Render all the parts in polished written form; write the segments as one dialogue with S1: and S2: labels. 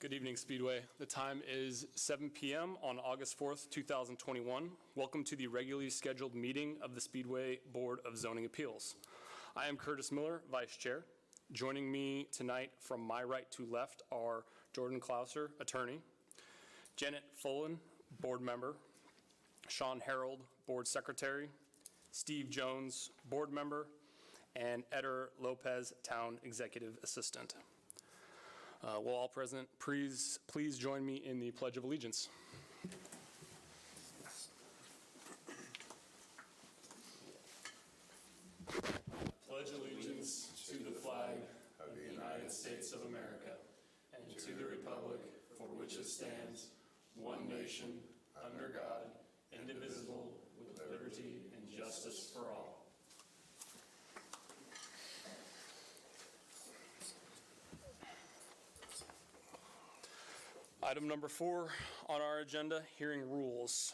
S1: Good evening, Speedway. The time is 7 p.m. on August 4th, 2021. Welcome to the regularly scheduled meeting of the Speedway Board of Zoning Appeals. I am Curtis Miller, Vice Chair. Joining me tonight from my right to left are Jordan Clouser, Attorney, Janet Follin, Board Member, Sean Harold, Board Secretary, Steve Jones, Board Member, and Eder Lopez, Town Executive Assistant. Will all present please join me in the Pledge of Allegiance. Pledge allegiance to the flag of the United States of America and to the republic for which it stands, one nation, under God, indivisible, with liberty and justice for all. Item number 4 on our agenda, hearing rules.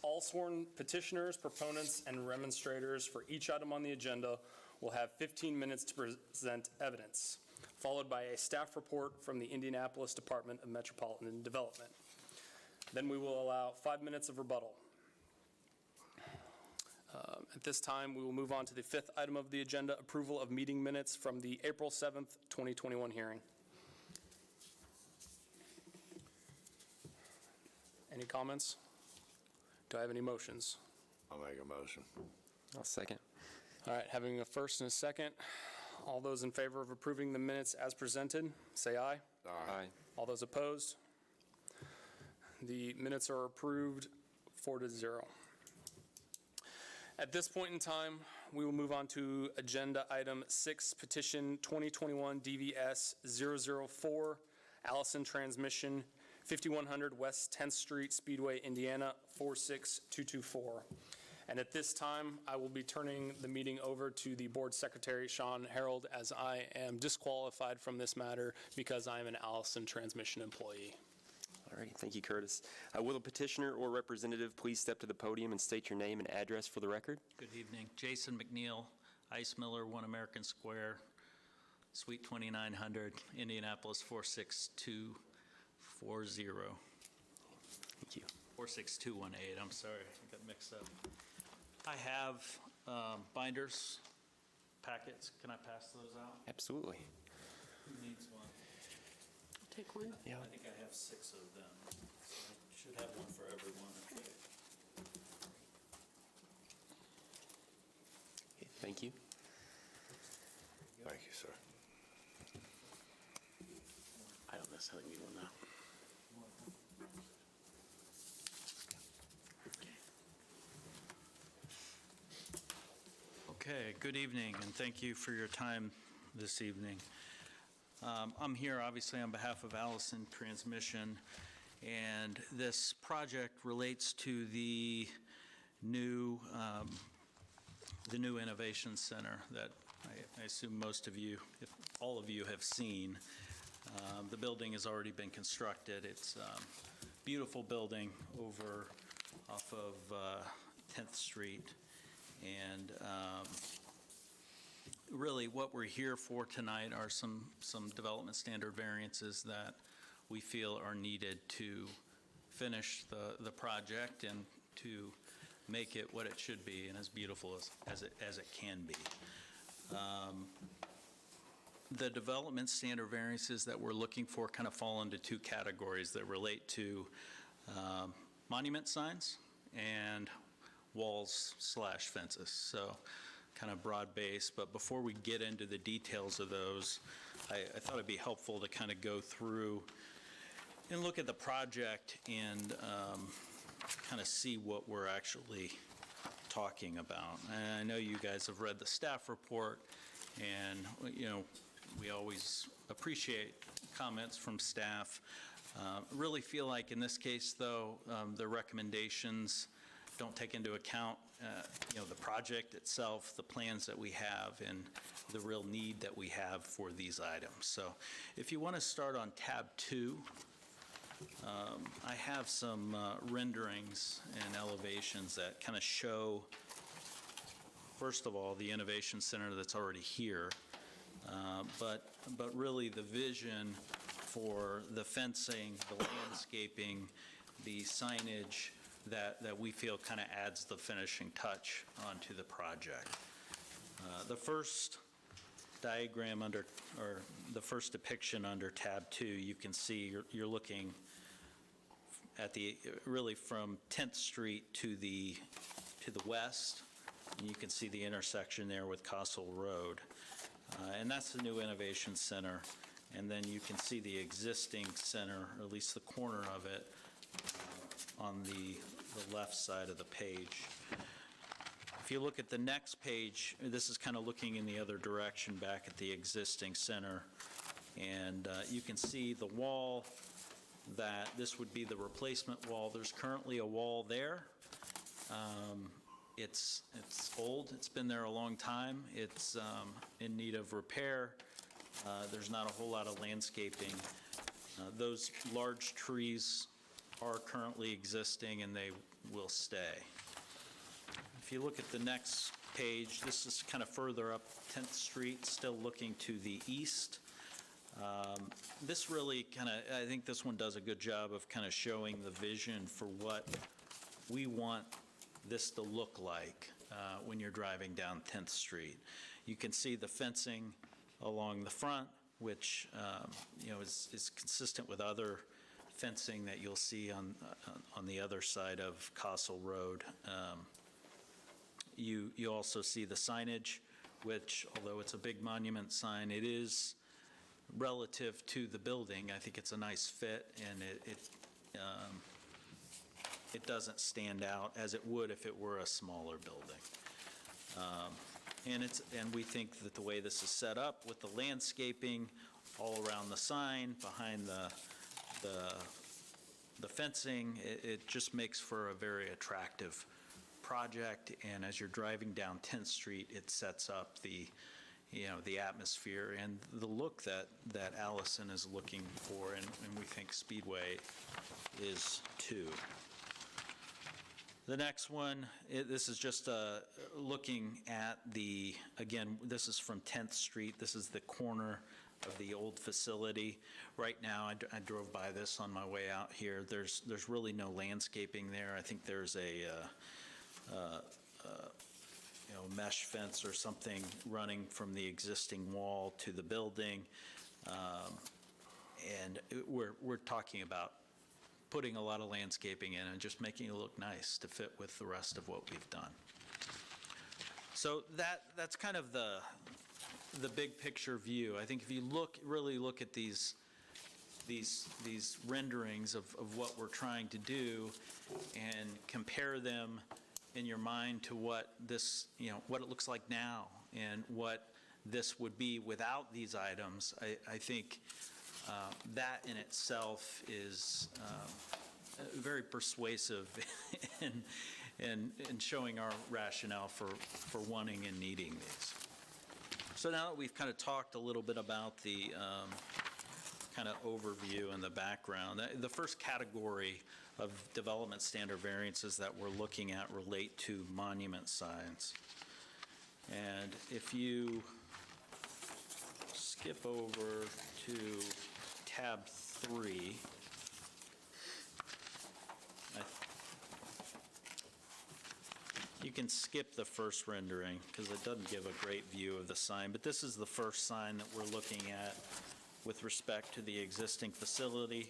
S1: All sworn petitioners, proponents, and remonstrators for each item on the agenda will have 15 minutes to present evidence, followed by a staff report from the Indianapolis Department of Metropolitan Development. Then we will allow 5 minutes of rebuttal. At this time, we will move on to the 5th item of the agenda, approval of meeting minutes from the April 7th, 2021 hearing. Any comments? Do I have any motions?
S2: I'll make a motion.
S3: I'll second.
S1: All right, having a first and a second. All those in favor of approving the minutes as presented, say aye.
S3: Aye.
S1: All those opposed? The minutes are approved 4-0. At this point in time, we will move on to agenda item 6, petition 2021 DVS 004, Allison Transmission, 5100 West 10th Street, Speedway, Indiana, 46224. And at this time, I will be turning the meeting over to the Board Secretary, Sean Harold, as I am disqualified from this matter because I am an Allison Transmission employee.
S3: All right, thank you, Curtis. Will a petitioner or representative please step to the podium and state your name and address for the record?
S4: Good evening. Jason McNeil, Ice Miller, 1 American Square, Suite 2900, Indianapolis 46240.
S3: Thank you.
S4: 46218, I'm sorry, I got mixed up. I have binders, packets. Can I pass those out?
S3: Absolutely.
S4: Who needs one?
S5: Take one.
S3: Yeah.
S4: I think I have 6 of them, so I should have one for everyone.
S3: Okay, thank you.
S2: Thank you, sir.
S5: I don't necessarily need one now.
S4: Okay, good evening, and thank you for your time this evening. I'm here obviously on behalf of Allison Transmission, and this project relates to the new Innovation Center that I assume most of you, if all of you, have seen. The building has already been constructed. It's a beautiful building over off of 10th Street. And really what we're here for tonight are some development standard variances that we feel are needed to finish the project and to make it what it should be and as beautiful as it can be. The development standard variances that we're looking for kind of fall into 2 categories that relate to monument signs and walls/fences, so kind of broad base. But before we get into the details of those, I thought it'd be helpful to kind of go through and look at the project and kind of see what we're actually talking about. And I know you guys have read the staff report, and we always appreciate comments from staff. Really feel like in this case, though, the recommendations don't take into account the project itself, the plans that we have, and the real need that we have for these items. So if you want to start on tab 2, I have some renderings and elevations that kind of show, first of all, the Innovation Center that's already here, but really the vision for the fencing, the landscaping, the signage that we feel kind of adds the finishing touch onto the project. The first diagram under, or the first depiction under tab 2, you can see you're looking at the, really from 10th Street to the west, and you can see the intersection there with Castle Road. And that's the new Innovation Center. And then you can see the existing center, or at least the corner of it, on the left side of the page. If you look at the next page, this is kind of looking in the other direction back at the existing center. And you can see the wall, that this would be the replacement wall. There's currently a wall there. It's old, it's been there a long time. It's in need of repair. There's not a whole lot of landscaping. Those large trees are currently existing and they will stay. If you look at the next page, this is kind of further up 10th Street, still looking to the east. This really kind of, I think this one does a good job of kind of showing the vision for what we want this to look like when you're driving down 10th Street. You can see the fencing along the front, which is consistent with other fencing that you'll see on the other side of Castle Road. You also see the signage, which, although it's a big monument sign, it is relative to the building. I think it's a nice fit, and it doesn't stand out as it would if it were a smaller building. And we think that the way this is set up with the landscaping all around the sign, behind the fencing, it just makes for a very attractive project. And as you're driving down 10th Street, it sets up the atmosphere and the look that Allison is looking for, and we think Speedway is too. The next one, this is just looking at again, this is from 10th Street. This is the corner of the old facility. Right now, I drove by this on my way out here. There's really no landscaping there. I think there's a mesh fence or something running from the existing wall to the building. And we're talking about putting a lot of landscaping in and just making it look nice to fit with the rest of what we've done. So that's kind of the big picture view. I think if you really look at these renderings of what we're trying to do and compare them in your mind to what this, what it looks like now and what this would be without these items, I think that in itself is very persuasive in showing our rationale for wanting and needing these. So now that we've kind of talked a little bit about the kind of overview and the background, the first category of development standard variances that we're looking at relate to monument signs. And if you skip over to tab 3, you can skip the first rendering because it doesn't give a great view of the sign, but this is the first sign that we're looking at with respect to the existing facility.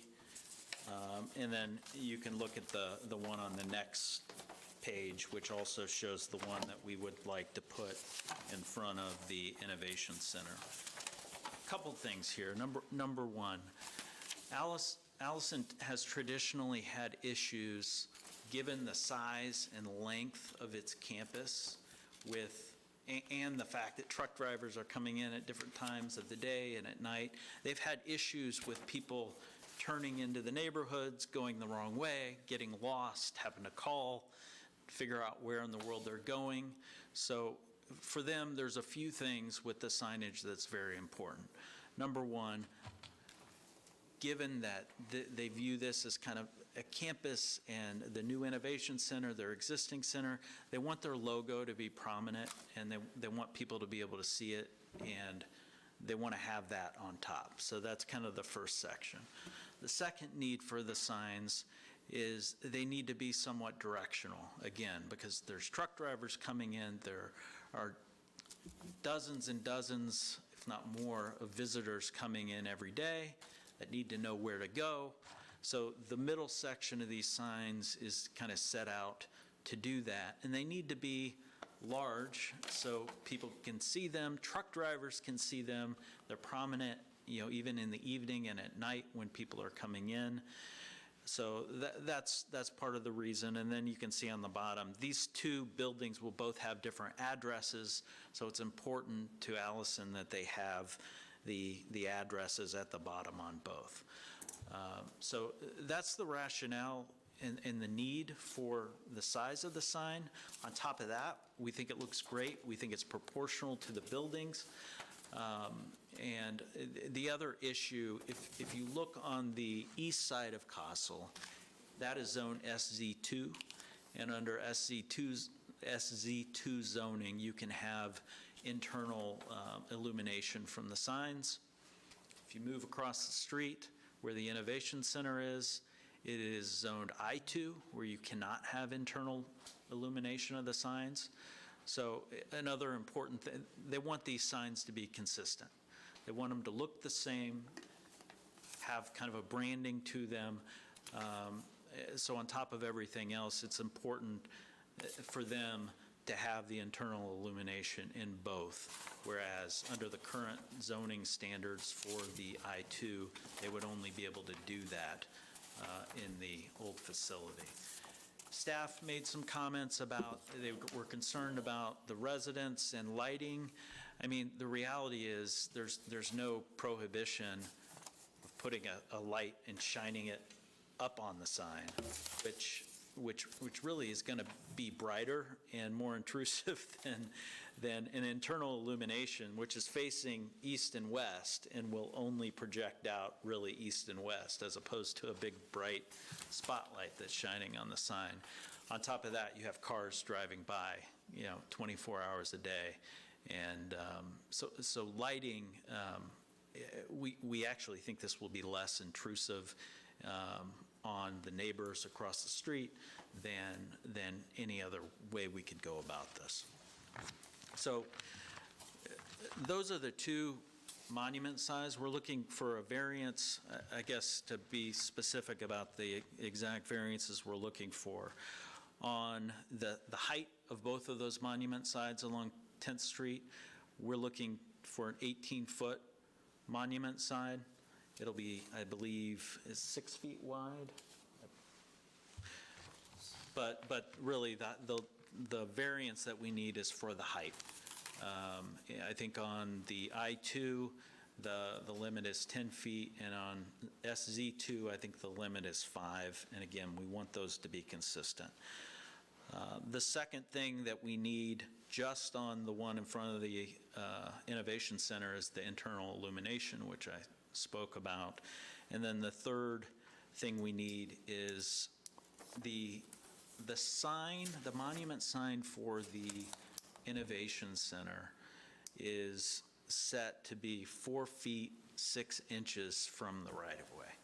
S4: And then you can look at the one on the next page, which also shows the one that we would like to put in front of the Innovation Center. A couple things here. Number one, Allison has traditionally had issues, given the size and length of its campus, and the fact that truck drivers are coming in at different times of the day and at night. They've had issues with people turning into the neighborhoods, going the wrong way, getting lost, having to call, figure out where in the world they're going. So for them, there's a few things with the signage that's very important. Number one, given that they view this as kind of a campus and the new Innovation Center, their existing center, they want their logo to be prominent, and they want people to be able to see it and they want to have that on top. So that's kind of the first section. The second need for the signs is they need to be somewhat directional, again, because there's truck drivers coming in, there are dozens and dozens, if not more, of visitors coming in every day that need to know where to go. So the middle section of these signs is kind of set out to do that, and they need to be large so people can see them, truck drivers can see them, they're prominent, even in the evening and at night when people are coming in. So that's part of the reason. And then you can see on the bottom, these two buildings will both have different addresses, so it's important to Allison that they have the addresses at the bottom on both. So that's the rationale and the need for the size of the sign. On top of that, we think it looks great. We think it's proportional to the buildings. And the other issue, if you look on the east side of Castle, that is zone SZ2, and under SZ2 zoning, you can have internal illumination from the signs. If you move across the street where the Innovation Center is, it is zoned I2, where you cannot have internal illumination of the signs. So another important thing, they want these signs to be consistent. They want them to look the same, have kind of a branding to them. So on top of everything else, it's important for them to have the internal illumination in both, whereas under the current zoning standards for the I2, they would only be able to do that in the old facility. Staff made some comments about, they were concerned about the residents and lighting. I mean, the reality is there's no prohibition of putting a light and shining it up on the sign, which really is going to be brighter and more intrusive than an internal illumination, which is facing east and west and will only project out really east and west, as opposed to a big bright spotlight that's shining on the sign. On top of that, you have cars driving by, 24 hours a day. And so lighting, we actually think this will be less intrusive on the neighbors across the street than any other way we could go about this. So those are the two monument size. We're looking for a variance, I guess, to be specific about the exact variances we're looking for. On the height of both of those monument sides along 10th Street, we're looking for an 18-foot monument side. It'll be, I believe, is 6 feet wide. But really, the variance that we need is for the height. I think on the I-2, the limit is 10 feet, and on SZ2, I think the limit is 5. And again, we want those to be consistent. The second thing that we need just on the one in front of the Innovation Center is the internal illumination, which I spoke about. And then the third thing we need is the sign, the monument sign for the Innovation Center is set to be 4 feet 6 inches from the right-of-way.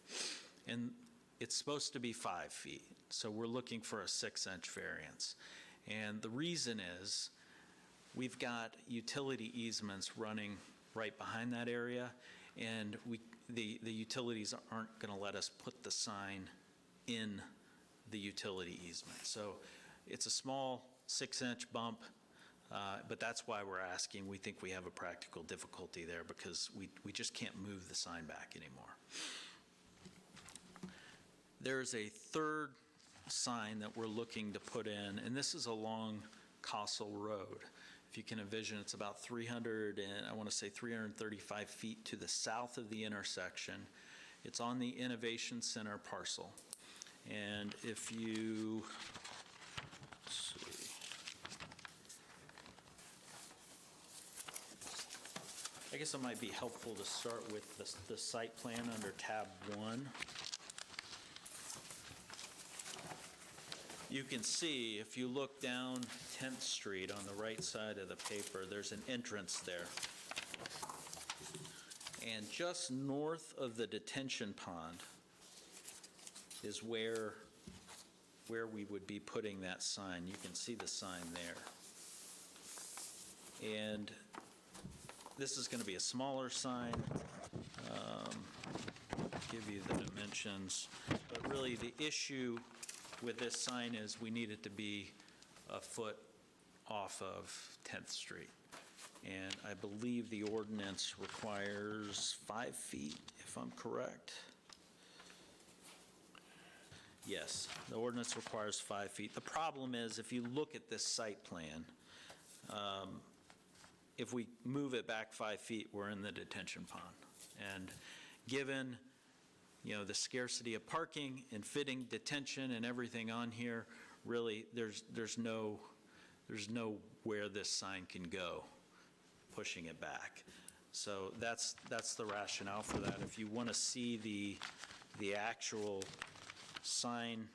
S4: And it's supposed to be 5 feet, so we're looking for a 6-inch variance. And the reason is we've got utility easements running right behind that area, and the utilities aren't going to let us put the sign in the utility easement. So it's a small 6-inch bump, but that's why we're asking. We think we have a practical difficulty there because we just can't move the sign back anymore. There's a third sign that we're looking to put in, and this is along Castle Road. If you can envision, it's about 335 feet to the south of the intersection. It's on the Innovation Center parcel. And if you, let's see, I guess it might be helpful to start with the site plan under tab 1. You can see, if you look down 10th Street on the right side of the paper, there's an entrance there. And just north of the detention pond is where we would be putting that sign. You can see the sign there. And this is going to be a smaller sign. Give you the dimensions. But really, the issue with this sign is we need it to be a foot off of 10th Street. And I believe the ordinance requires 5 feet, if I'm correct. Yes, the ordinance requires 5 feet. The problem is, if you look at this site plan, if we move it back 5 feet, we're in the detention pond. And given, the scarcity of parking and fitting detention and everything on here, really, there's no where this sign can go, pushing it back. So that's the rationale for that. If you want to see the actual sign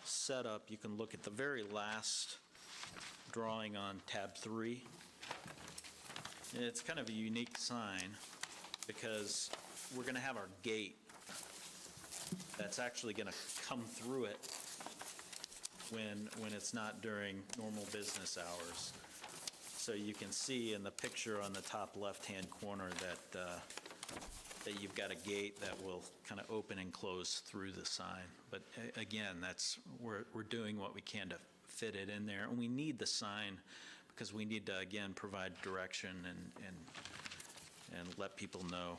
S4: setup, you can look at the very last drawing on tab 3. And it's kind of a unique sign because we're going to have our gate that's actually going to come through it when it's not during normal business hours. So you can see in the picture on the top left-hand corner that you've got a gate that will kind of open and close through the sign. But again, we're doing what we can to fit it in there. And we need the sign because we need to, again, provide direction and let people know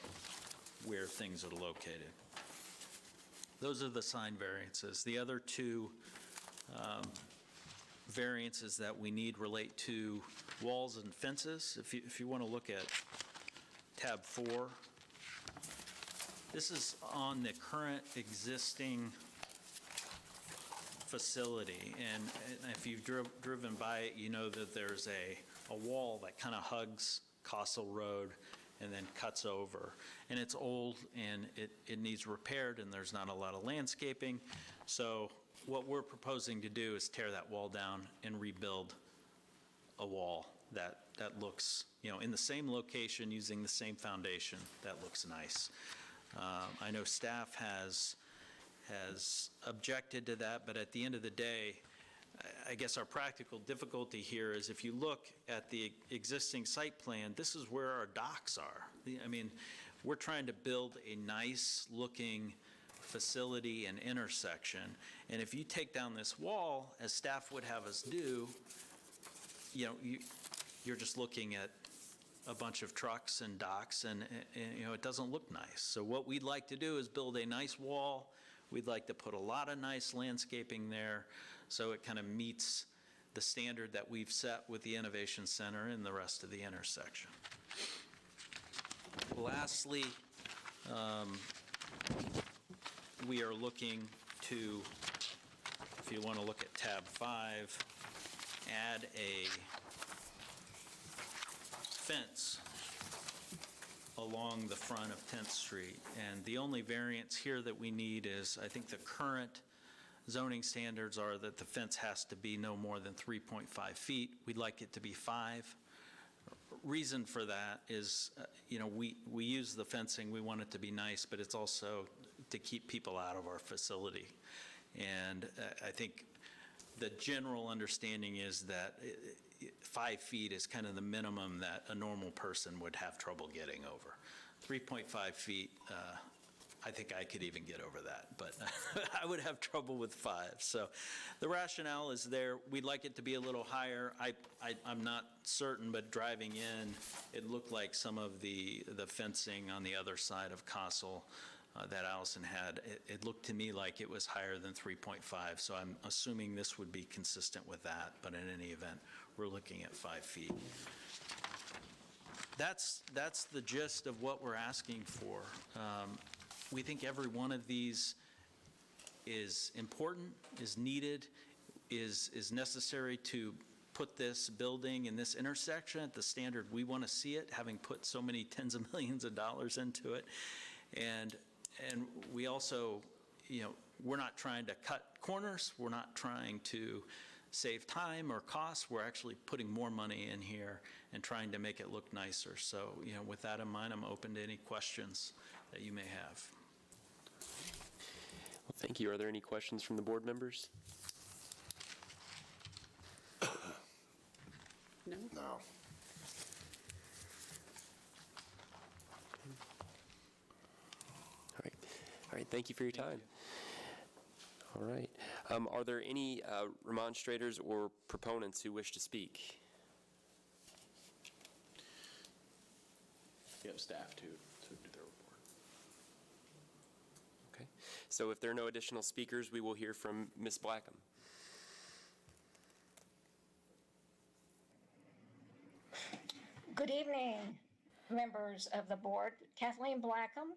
S4: where things are located. Those are the sign variances. The other two variances that we need relate to walls and fences. If you want to look at tab 4, this is on the current existing facility, and if you've driven by it, you know that there's a wall that kind of hugs Castle Road and then cuts over. And it's old and it needs repaired, and there's not a lot of landscaping. So what we're proposing to do is tear that wall down and rebuild a wall that looks, in the same location using the same foundation, that looks nice. I know staff has objected to that, but at the end of the day, I guess our practical difficulty here is if you look at the existing site plan, this is where our docks are. I mean, we're trying to build a nice-looking facility and intersection, and if you take down this wall, as staff would have us do, you're just looking at a bunch of trucks and docks, and it doesn't look nice. So what we'd like to do is build a nice wall. We'd like to put a lot of nice landscaping there so it kind of meets the standard that we've set with the Innovation Center and the rest of the intersection. Lastly, we are looking to, if you want to look at tab 5, add a fence along the front of 10th Street. And the only variance here that we need is, I think the current zoning standards are that the fence has to be no more than 3.5 feet. We'd like it to be 5. Reason for that is, we use the fencing, we want it to be nice, but it's also to keep people out of our facility. And I think the general understanding is that 5 feet is kind of the minimum that a normal person would have trouble getting over. 3.5 feet, I think I could even get over that, but I would have trouble with 5. So the rationale is there. We'd like it to be a little higher. I'm not certain, but driving in, it looked like some of the fencing on the other side of Castle that Allison had, it looked to me like it was higher than 3.5, so I'm assuming this would be consistent with that, but in any event, we're looking at 5 feet. That's the gist of what we're asking for. We think every one of these is important, is needed, is necessary to put this building in this intersection at the standard we want to see it, having put so many tens of millions of dollars into it. And we also, we're not trying to cut corners. We're not trying to save time or costs, we're actually putting more money in here and trying to make it look nicer. So, with that in mind, I'm open to any questions that you may have.
S3: Well, thank you. Are there any questions from the board members?
S5: No?
S2: No.
S3: All right, thank you for your time. All right. Are there any remonstrators or proponents who wish to speak?
S5: You have staff to do their report.
S3: Okay. So if there are no additional speakers, we will hear from Ms. Blackham.
S6: Good evening, members of the board. Kathleen Blackham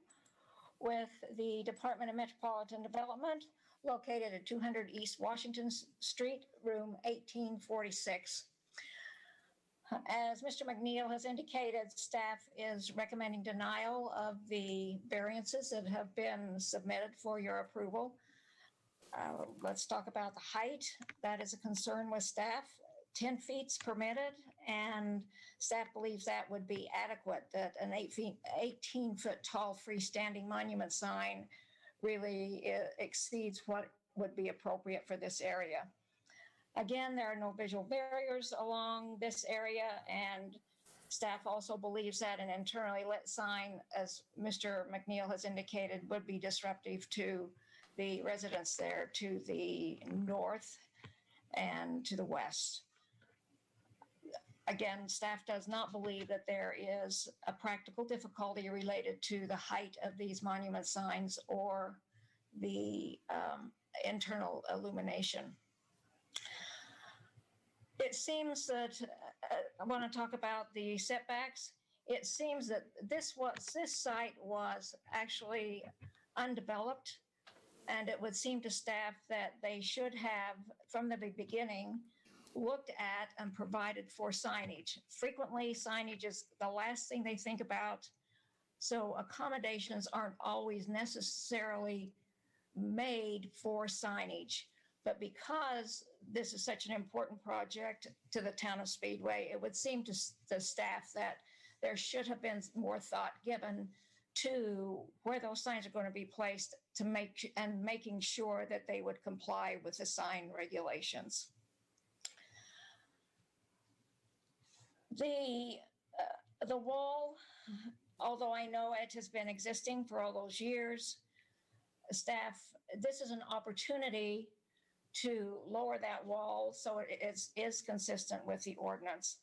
S6: with the Department of Metropolitan Development, located at 200 East Washington Street, room 1846. As Mr. McNeil has indicated, staff is recommending denial of the variances that have been submitted for your approval. Let's talk about the height. That is a concern with staff. 10 feet's permitted, and staff believes that would be adequate, that an 18-foot tall freestanding monument sign really exceeds what would be appropriate for this area. Again, there are no visual barriers along this area, and staff also believes that an internally lit sign, as Mr. McNeil has indicated, would be disruptive to the residents there to the north and to the west. Again, staff does not believe that there is a practical difficulty related to the height of these monument signs or the internal illumination. It seems that, I want to talk about the setbacks. It seems that this site was actually undeveloped, and it would seem to staff that they should have, from the beginning, looked at and provided for signage. Frequently, signage is the last thing they think about, so accommodations aren't always necessarily made for signage. But because this is such an important project to the town of Speedway, it would seem to the staff that there should have been more thought given to where those signs are going to be placed to making sure that they would comply with the sign regulations. The wall, although I know it has been existing for all those years, staff, this is an opportunity to lower that wall so it is consistent with the ordinance.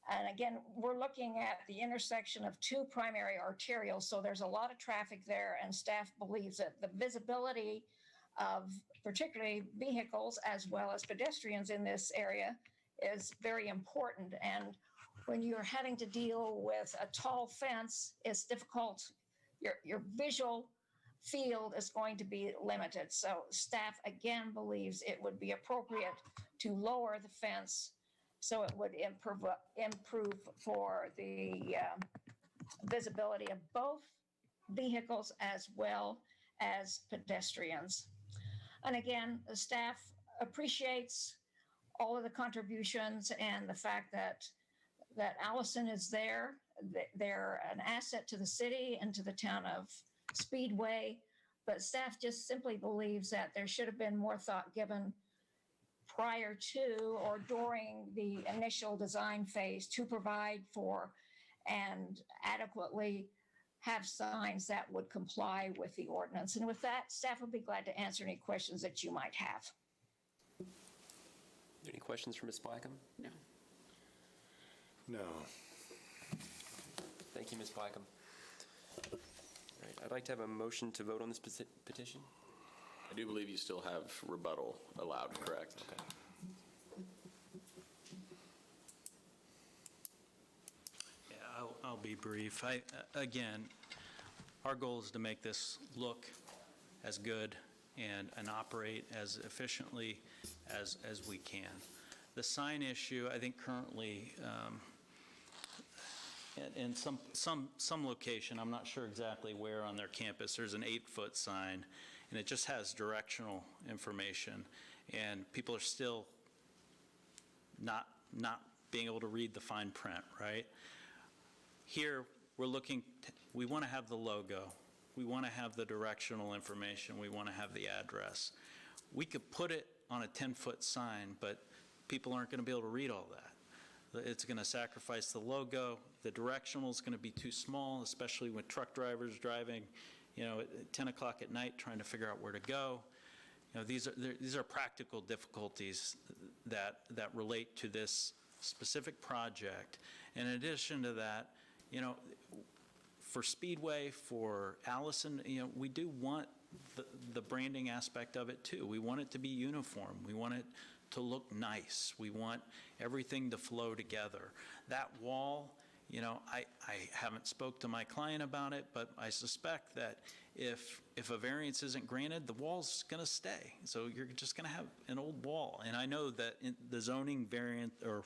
S6: And again, we're looking at the intersection of two primary arterials, so there's a lot of traffic there, and staff believes that the visibility of particularly vehicles as well as pedestrians in this area is very important. And when you're having to deal with a tall fence, it's difficult. Your visual field is going to be limited. So staff again believes it would be appropriate to lower the fence so it would improve for the visibility of both vehicles as well as pedestrians. And again, the staff appreciates all of the contributions and the fact that Allison is there. They're an asset to the city and to the town of Speedway, but staff just simply believes that there should have been more thought given prior to or during the initial design phase to provide for and adequately have signs that would comply with the ordinance. And with that, staff would be glad to answer any questions that you might have.
S3: Any questions for Ms. Blackham?
S5: No.
S2: No.
S3: Thank you, Ms. Blackham. All right, I'd like to have a motion to vote on this petition.
S5: I do believe you still have rebuttal allowed, correct?
S3: Okay.
S4: Yeah, I'll be brief. Again, our goal is to make this look as good and operate as efficiently as we can. The sign issue, I think currently, in some location, I'm not sure exactly where on their campus, there's an 8-foot sign, and it just has directional information. And people are still not being able to read the fine print, right? Here, we're looking, we want to have the logo. We want to have the directional information. We want to have the address. We could put it on a 10-foot sign, but people aren't going to be able to read all that. It's going to sacrifice the logo. The directional is going to be too small, especially with truck drivers driving, at 10 o'clock at night trying to figure out where to go. These are practical difficulties that relate to this specific project. In addition to that, for Speedway, for Allison, we do want the branding aspect of it too. We want it to be uniform. We want it to look nice. We want everything to flow together. That wall, I haven't spoke to my client about it, but I suspect that if a variance isn't granted, the wall's going to stay. So you're just going to have an old wall. And I know that the zoning variant or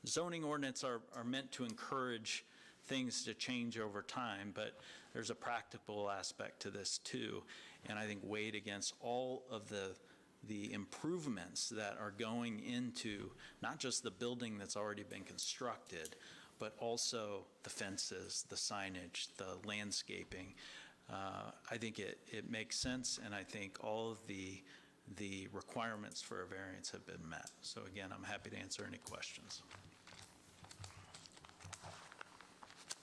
S4: zoning ordinance are meant to encourage things to change over time, but there's a practical aspect to this too. And I think weighed against all of the improvements that are going into not just the building that's already been constructed, but also the fences, the signage, the landscaping. I think it makes sense, and I think all of the requirements for a variance have been met. So again, I'm happy to answer any questions.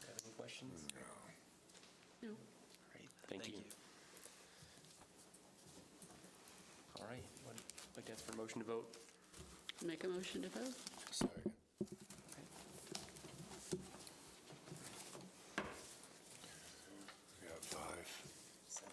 S3: Have any questions?
S2: No.
S3: Great, thank you. All right, I'd like to ask for a motion to vote.
S2: Make a motion to vote? Second. We got 5. 7.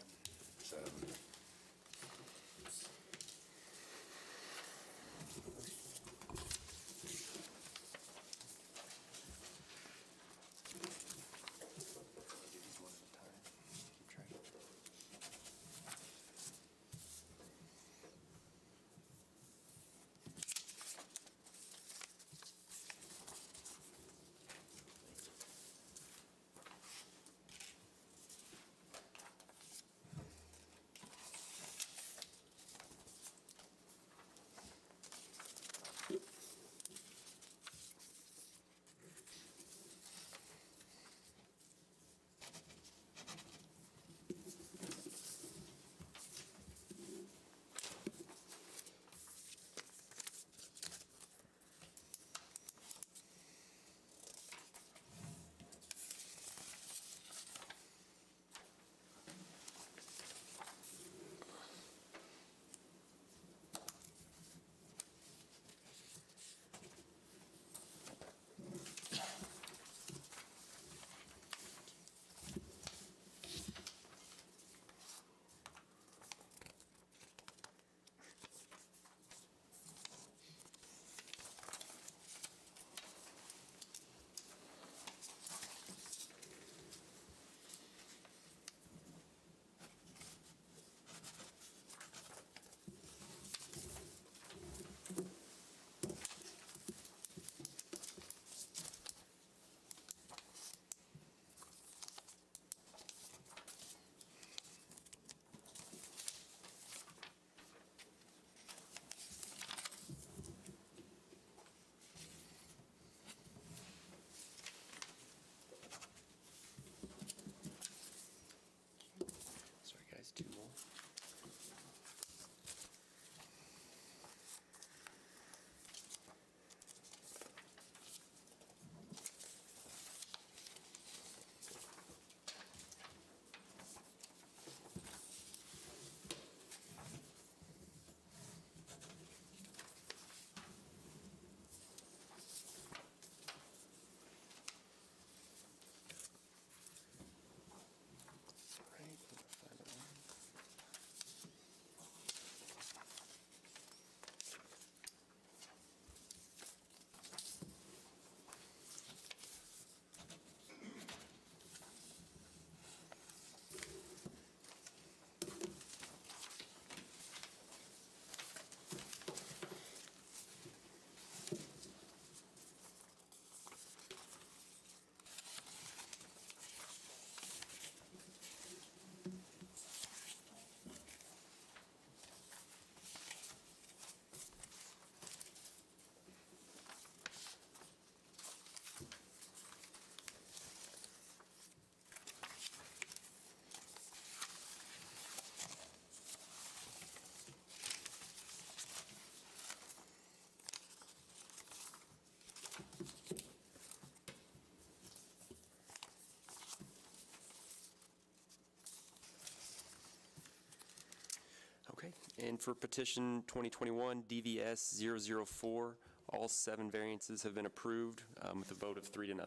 S3: And for petition 2021 DVS 004, all 7 variances have been approved with a vote of 3-0.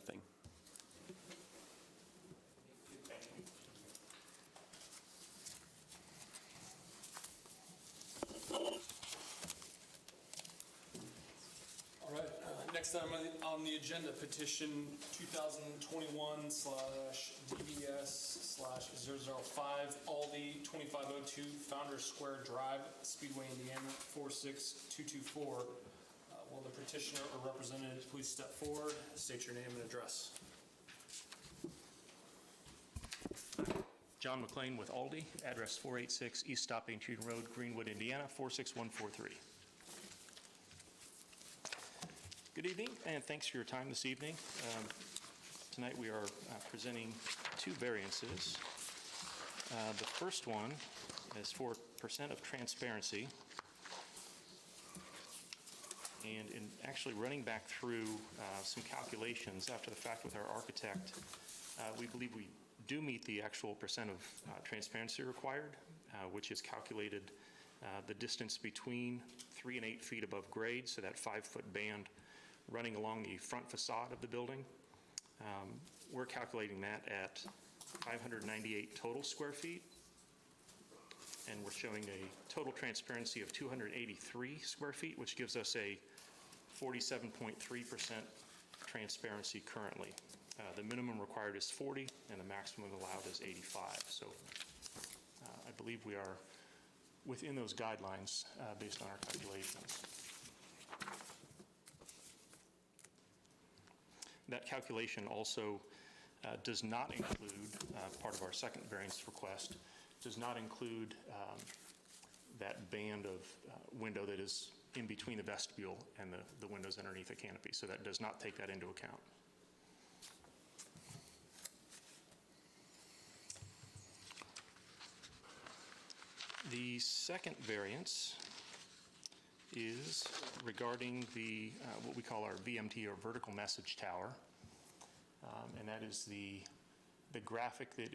S1: All right, next item on the agenda, petition 2021/DVS/005, Aldi 2502 Founders Square Drive, Speedway, Indiana 46224. Will the petitioner or representative please step forward, state your name and address?
S7: John McLean with Aldi, address 486 East Stop Ancient Road, Greenwood, Indiana, 46143. Good evening, and thanks for your time this evening. Tonight we are presenting 2 variances. The first one is for % of transparency. And in actually running back through some calculations after the fact with our architect, we believe we do meet the actual % of transparency required, which is calculated the distance between 3 and 8 feet above grade, so that 5-foot band running along the front facade of the building. We're calculating that at 598 total square feet, and we're showing a total transparency of 283 square feet, which gives us a 47.3% transparency currently. The minimum required is 40, and the maximum allowed is 85. So I believe we are within those guidelines based on our calculations. That calculation also does not include, part of our second variance request, does not include that band of window that is in between the vestibule and the windows underneath the canopy. So that does not take that into account. The second variance is regarding the what we call our VMT, or vertical message tower, and that is the graphic that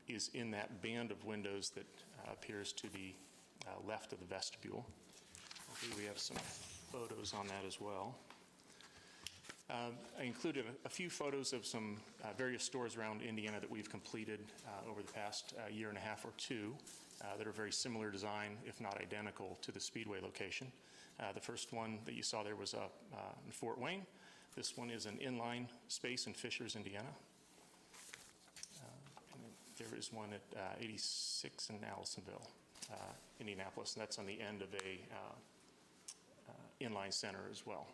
S7: is in that band of windows that appears to the left of the vestibule. I believe we have some photos on that as well. I included a few photos of some various stores around Indiana that we've completed over the past year and a half or 2 that are very similar design, if not identical, to the Speedway location. The first one that you saw there was in Fort Wayne. This one is an inline space in Fishers, Indiana. And there is one at 86 in Allisonville, Indianapolis, and that's on the end of a inline center as well.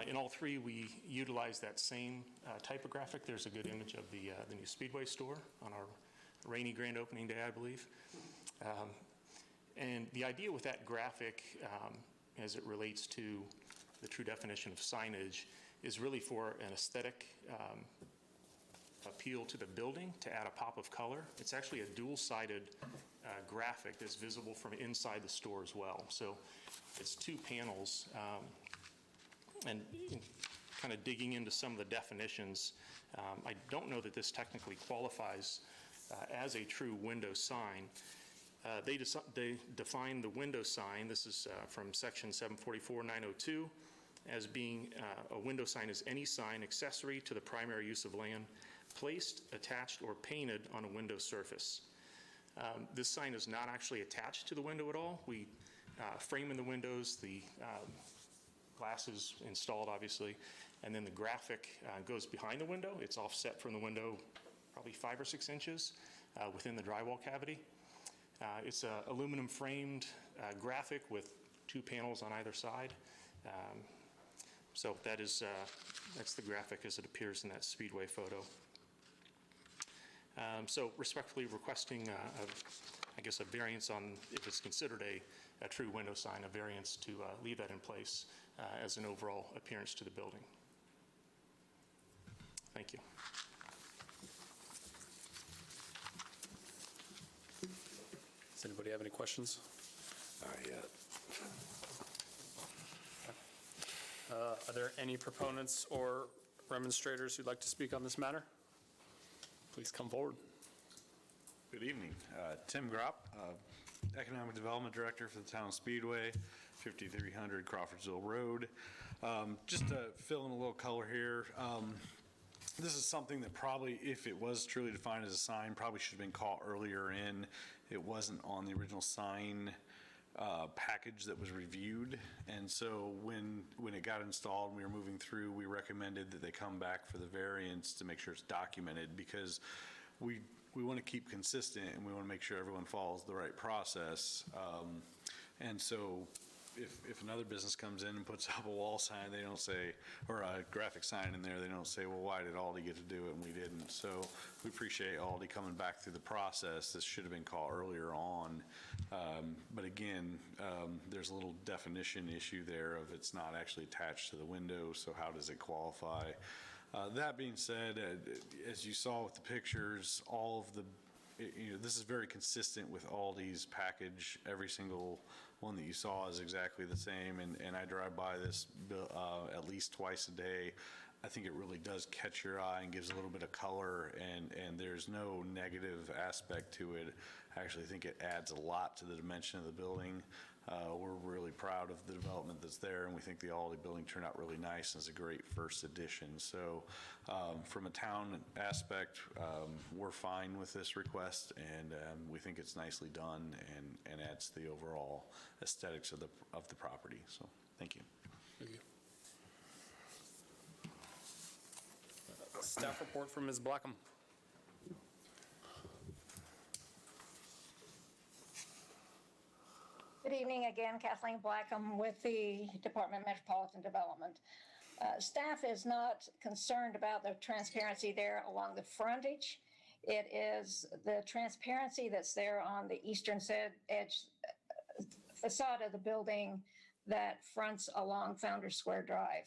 S7: In all 3, we utilize that same typographic. There's a good image of the new Speedway store on our rainy grand opening day, I believe. And the idea with that graphic, as it relates to the true definition of signage, is really for an aesthetic appeal to the building, to add a pop of color. It's actually a dual-sided graphic that's visible from inside the store as well. So it's 2 panels. And kind of digging into some of the definitions, I don't know that this technically qualifies as a true window sign. They define the window sign, this is from section 744-902, as being a window sign is any sign accessory to the primary use of land, placed, attached, or painted on a window surface. This sign is not actually attached to the window at all. We frame in the windows, the glass is installed, obviously, and then the graphic goes behind the window. It's offset from the window probably 5 or 6 inches within the drywall cavity. It's an aluminum framed graphic with 2 panels on either side. So that's the graphic as it appears in that Speedway photo. So respectfully requesting, I guess, a variance on, if it's considered a true window sign, a variance to leave that in place as an overall appearance to the building. Thank you.
S1: Does anybody have any questions?
S2: Not yet.
S1: Are there any proponents or remonstrators who'd like to speak on this matter? Please come forward.
S8: Good evening. Tim Gropp, Economic Development Director for the town of Speedway, 5300 Crawfordsville Road. Just to fill in a little color here, this is something that probably, if it was truly defined as a sign, probably should have been caught earlier in. It wasn't on the original sign package that was reviewed. And so when it got installed and we were moving through, we recommended that they come back for the variance to make sure it's documented, because we want to keep consistent and we want to make sure everyone follows the right process. And so if another business comes in and puts up a wall sign, they don't say, or a graphic sign in there, they don't say, well, why did Aldi get to do it and we didn't? So we appreciate Aldi coming back through the process. This should have been caught earlier on. But again, there's a little definition issue there of it's not actually attached to the window, so how does it qualify? That being said, as you saw with the pictures, all of the, this is very consistent with Aldi's package. Every single one that you saw is exactly the same, and I drive by this at least twice a day. I think it really does catch your eye and gives a little bit of color, and there's no negative aspect to it. I actually think it adds a lot to the dimension of the building. We're really proud of the development that's there, and we think the Aldi building turned out really nice and is a great first addition. So from a town aspect, we're fine with this request, and we think it's nicely done and adds to the overall aesthetics of the property. So thank you.
S1: Thank you. Staff report from Ms. Blackham.
S6: Good evening again, Kathleen Blackham with the Department of Metropolitan Development. Staff is not concerned about the transparency there along the frontage. It is the transparency that's there on the eastern edge facade of the building that fronts along Founders Square Drive.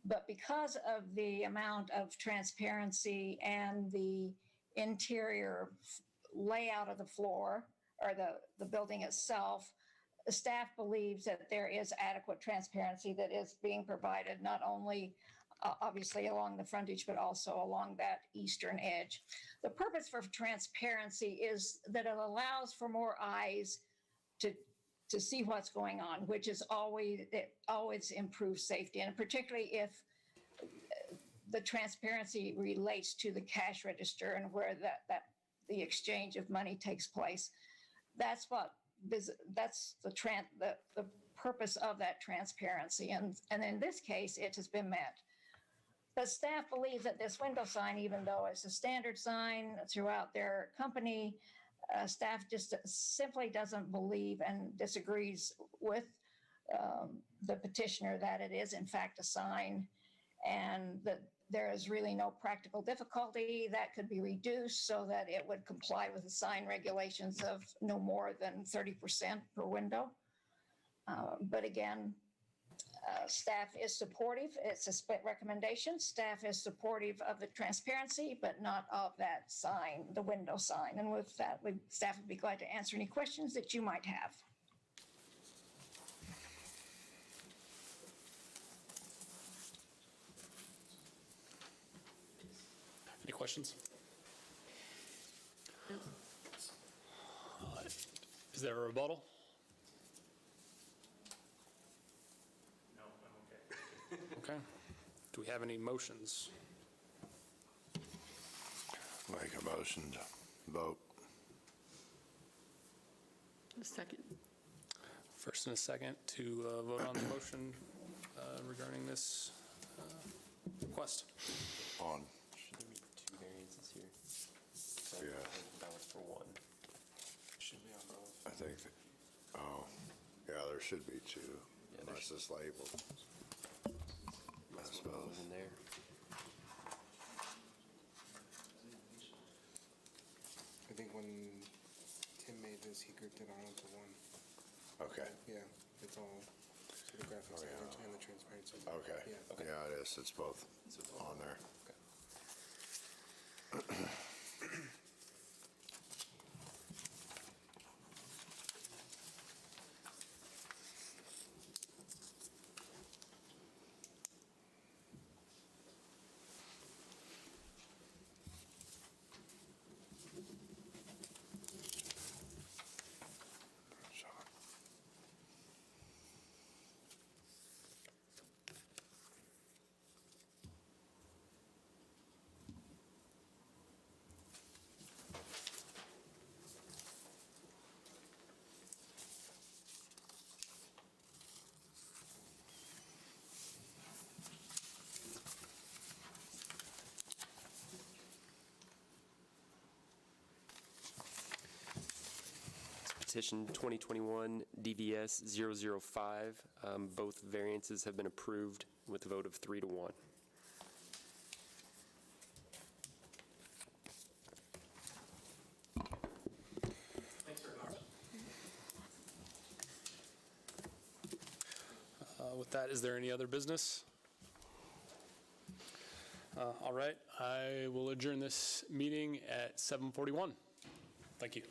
S6: But because of the amount of transparency and the interior layout of the floor, or the building itself, the staff believes that there is adequate transparency that is being provided, not only obviously along the frontage, but also along that eastern edge. The purpose for transparency is that it allows for more eyes to see what's going on, which is always improves safety, and particularly if the transparency relates to the cash register and where the exchange of money takes place. That's the purpose of that transparency, and in this case, it has been met. But staff believes that this window sign, even though it's a standard sign throughout their company, staff just simply doesn't believe and disagrees with the petitioner that it is in fact a sign, and that there is really no practical difficulty that could be reduced so that it would comply with the sign regulations of no more than 30% per window. But again, staff is supportive. It's a split recommendation. Staff is supportive of the transparency, but not of that sign, the window sign. And with that, staff would be glad to answer any questions that you might have.
S1: Any questions? Is there a rebuttal?
S7: No, I'm okay.
S1: Okay. Do we have any motions?
S2: Make a motion to vote. A second.
S1: First and a second to vote on the motion regarding this request.
S2: On.
S3: Should there be two variances here?
S2: Yeah.
S3: That was for one. Should be on both.
S2: I think, yeah, there should be two,
S3: Yeah,
S2: unless it's labeled.
S3: That's what was in there.
S9: I think when Tim made this, he grouped it all into one.
S2: Okay,
S9: Yeah, it's all, so the graphics
S2: yeah.
S9: and the transparency.
S2: okay.
S9: Yeah.
S3: Okay.
S2: Yeah, it is, it's both on there.
S3: petition 2021 DVS 005. Both variances have been approved with a vote of 3-1.
S1: With that, is there any other business? All right, I will adjourn this meeting at 7:41. Thank you.